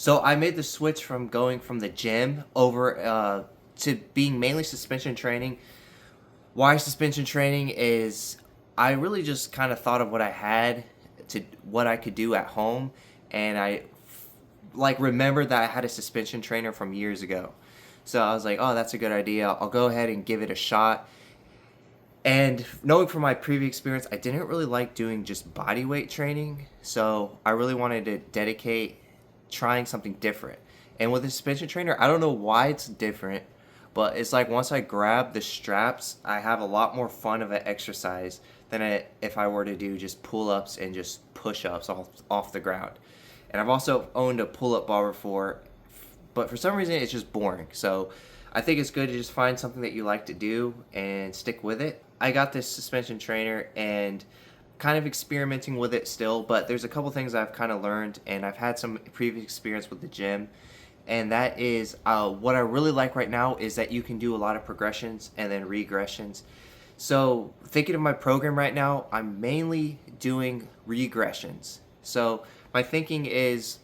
So I made the switch from going from the gym over to being mainly suspension training. Why suspension training is I really just kind of thought of what I had to what I could do at home, and I like remembered that I had a suspension trainer from years ago. So I was like, oh, that's a good idea. I'll go ahead and give it a shot. And knowing from my previous experience, I didn't really like doing just body weight training. So I really wanted to dedicate trying something different. And with the suspension trainer, I don't know why it's different, but it's like once I grab the straps, I have a lot more fun of an exercise than if I were to do just pull ups and just push ups off the ground. And I've also owned a pull up bar before, but for some reason it's just boring. So I think it's good to just find something that you like to do and stick with it. I got this suspension trainer and kind of experimenting with it still, but there's a couple things I've kind of learned, and I've had some previous experience with the gym. And that is what I really like right now is that you can do a lot of progressions and then regressions. So thinking of my program right now, I'm mainly doing regressions. So my thinking is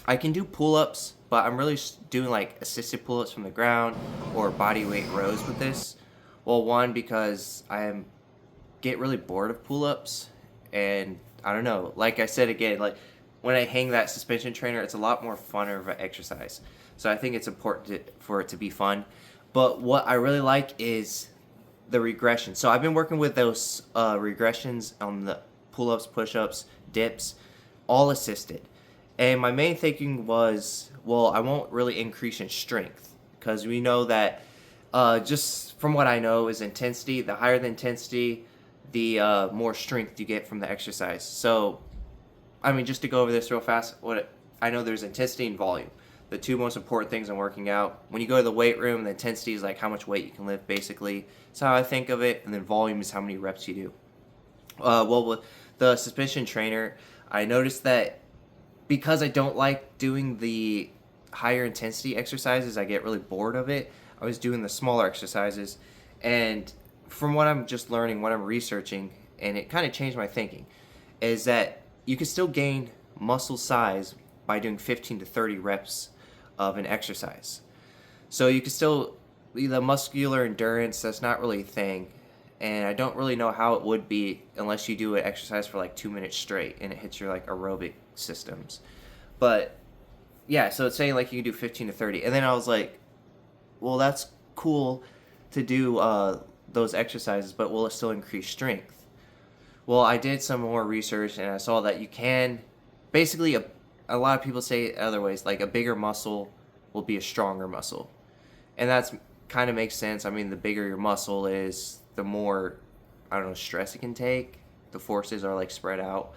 I can do pull-ups, but I'm really doing like assisted pull-ups from the ground or body weight rows with this. Well, one, because get really bored of pull-ups, and I don't know, like I said again, like when I hang that suspension trainer, it's a lot more funner of an exercise. So I think it's important for it to be fun. But what I really like is the regression. So I've been working with those regressions on the pull-ups, push-ups, dips, all assisted. And my main thinking was, well, I won't really increase in strength because we know that just from what I know is intensity. The higher the intensity, the more strength you get from the exercise. So, I mean, just to go over this real fast, I know there's intensity and volume. The two most important things in working out. When you go to the weight room, the intensity is like how much weight you can lift, basically. That's how I think of it. And then volume is how many reps you do. Well, with the suspension trainer, I noticed that because I don't like doing the higher intensity exercises, I get really bored of it. I was doing the smaller exercises, and from what I'm just learning, what I'm researching, and it kind of changed my thinking, is that you can still gain muscle size by doing 15 to 30 reps of an exercise. So you can still, the muscular endurance, that's not really a thing. And I don't really know how it would be unless you do an exercise for like 2 minutes straight and it hits your like aerobic systems. But yeah, so it's saying like you can do 15 to 30. And then I was like, well, that's cool to do those exercises, but will it still increase strength? Well, I did some more research and I saw that you can basically, a lot of people say it other ways, like a bigger muscle will be a stronger muscle. And that's kind of makes sense. I mean, the bigger your muscle is, the more, I don't know, stress it can take. The forces are like spread out.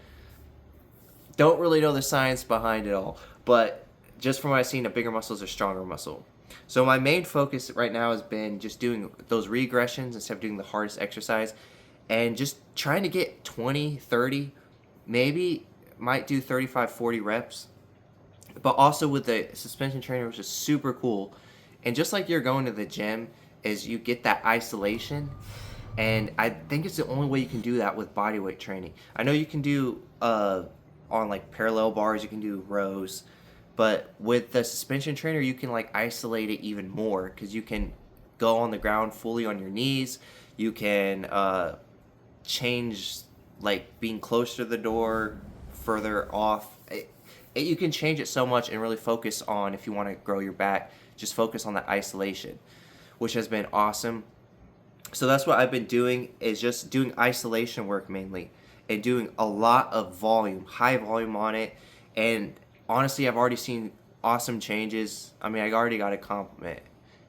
Don't really know the science behind it all, but just from what I've seen, a bigger muscle is a stronger muscle. So my main focus right now has been just doing those regressions instead of doing the hardest exercise and just trying to get 20, 30, maybe might do 35, 40 reps. But also with the suspension trainer, which is super cool. And just like you're going to the gym, is you get that isolation. And I think it's the only way you can do that with bodyweight training. I know you can do on like parallel bars, you can do rows, but with the suspension trainer, you can like isolate it even more because you can go on the ground fully on your knees. You can change like being closer to the door, further off. You can change it so much and really focus on, if you want to grow your back, just focus on that isolation, which has been awesome. So that's what I've been doing, is just doing isolation work mainly and doing a lot of volume, high volume on it. And honestly, I've already seen awesome changes. I mean, I already got a compliment.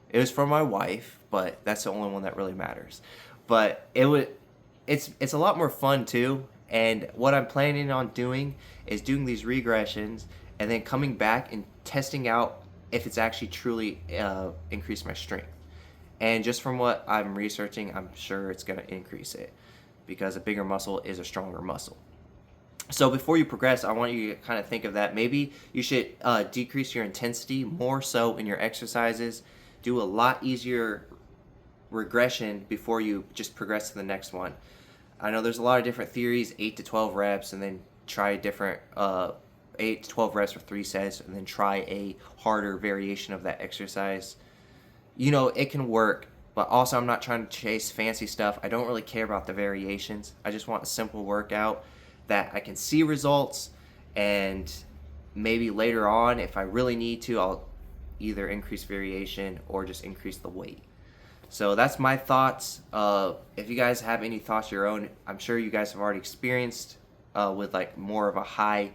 It was from my wife, but that's the only one that really matters. But it's a lot more fun too. And what I'm planning on doing is doing these regressions and then coming back and testing out if it's actually truly increased my strength. And just from what I'm researching, I'm sure it's going to increase it because a bigger muscle is a stronger muscle. So before you progress, I want you to kind of think of that. Maybe you should decrease your intensity more so in your exercises. Do a lot easier regression before you just progress to the next one. I know there's a lot of different theories, 8 to 12 reps, and then try different 8 to 12 reps for 3 sets and then try a harder variation of that exercise. You know, it can work, but also I'm not trying to chase fancy stuff. I don't really care about the variations. I just want a simple workout that I can see results, and maybe later on, if I really need to, I'll either increase variation or just increase the weight. So that's my thoughts. If you guys have any thoughts of your own, I'm sure you guys have already experienced with like more of a high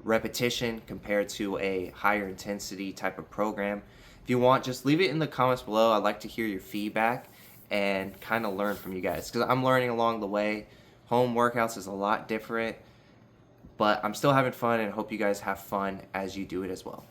repetition compared to a higher intensity type of program. If you want, just leave it in the comments below. I'd like to hear your feedback and kind of learn from you guys, because I'm learning along the way. Home workouts is a lot different, but I'm still having fun, and hope you guys have fun as you do it as well.